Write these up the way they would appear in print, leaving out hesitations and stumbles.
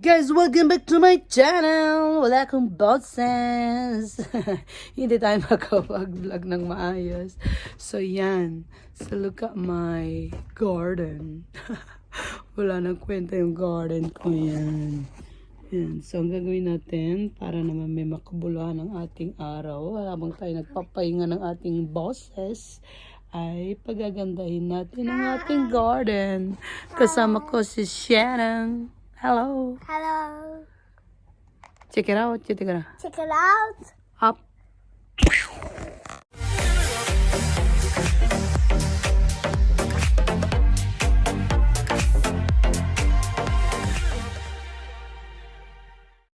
Guys, welcome back to my channel! Wala akong boses. Hindi tayo makapag-vlog ng maayos. So, yan. So, look at my garden. Wala nang kwenta yung garden ko yan. Yan. So, ang gagawin natin para naman may makabuluhan ng ating araw habang tayo nagpapahinga ng ating boses ay pagagandahin natin ang ating garden. Kasama ko si Shannon. Hello. Hello. Check it out. Check it out. Check it out. Up.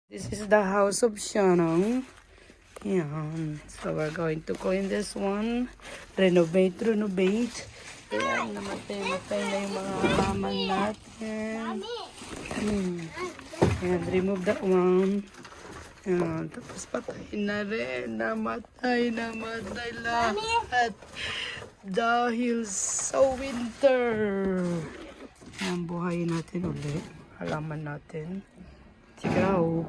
This is the house of Shannon. Yan. So we're going to clean this one. Renovate. Ayan, namatay na yung mga halaman natin. Ayan, remove that one. Ayan, tapos patayin na rin. Namatay lahat. Dahil sa winter. Ayan, buhayin natin ulit. Halaman natin. Check it out.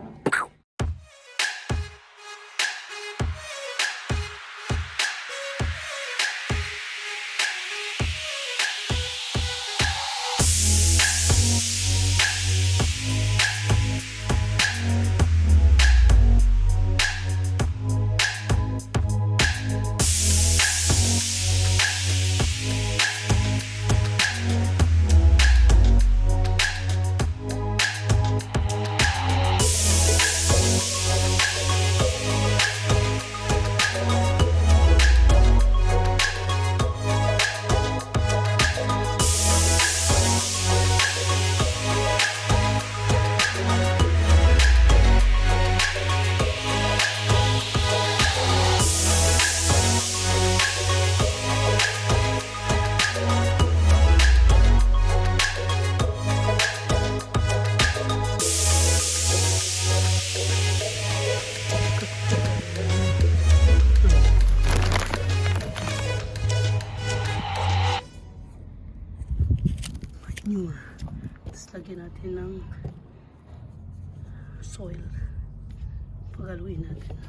Tapos lagyan natin ng soil. Pagaluin natin.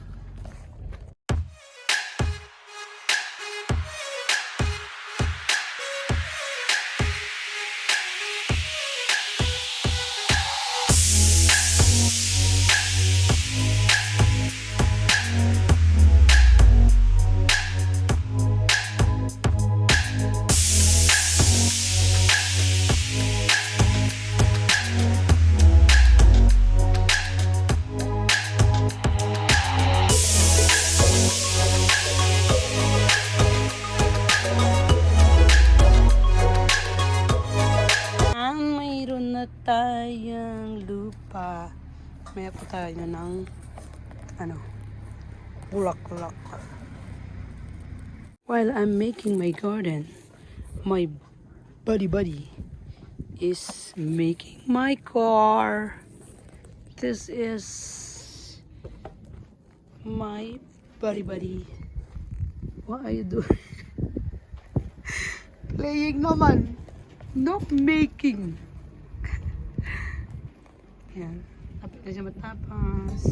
Tayong lupa. May po tayo ng bulaklak. While I'm making my garden, my buddy is making my car. This is my buddy. What are you doing? Playing naman, not making. Yan. Dapat na siya matapos.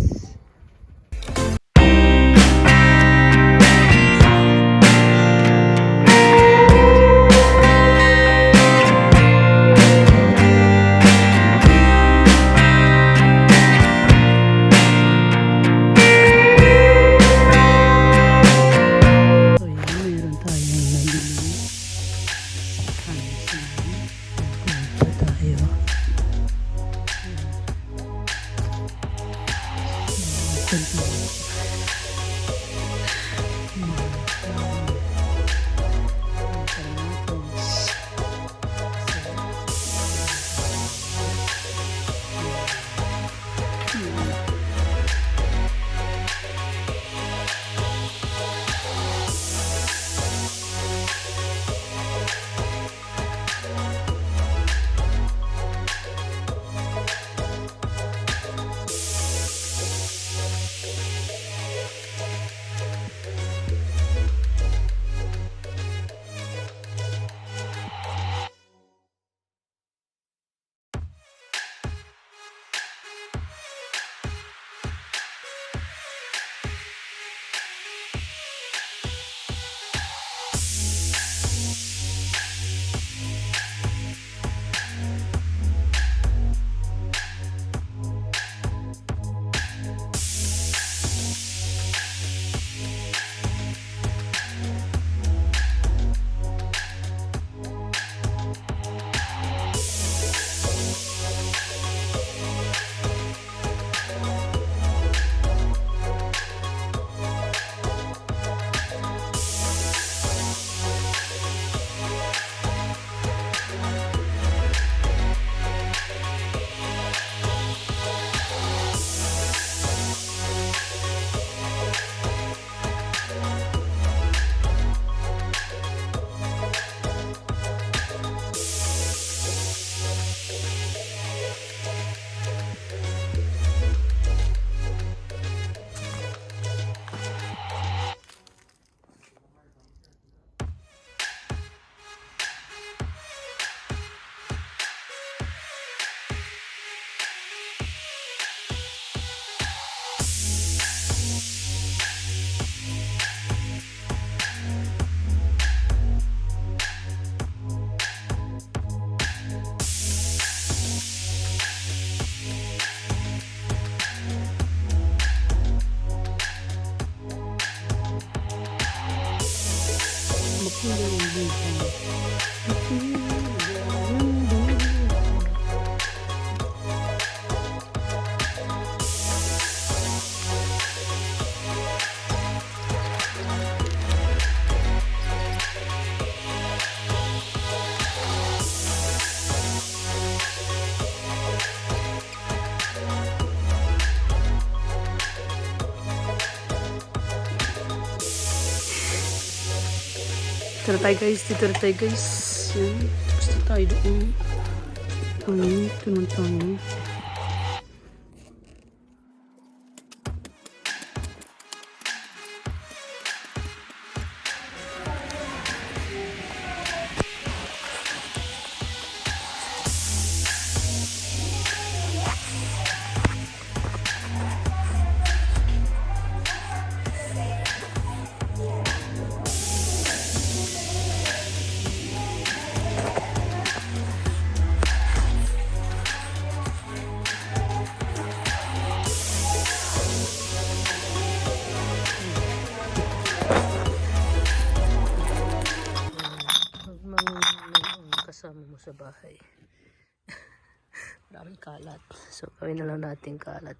Dito na tayo guys, dito na tayo guys. Yan. Basta tayo doon. Ito naman tayo. Kasama mo sa bahay. Maraming kalat. So, gawin na lang natin kalat.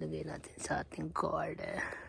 Lagay natin sa ating garden.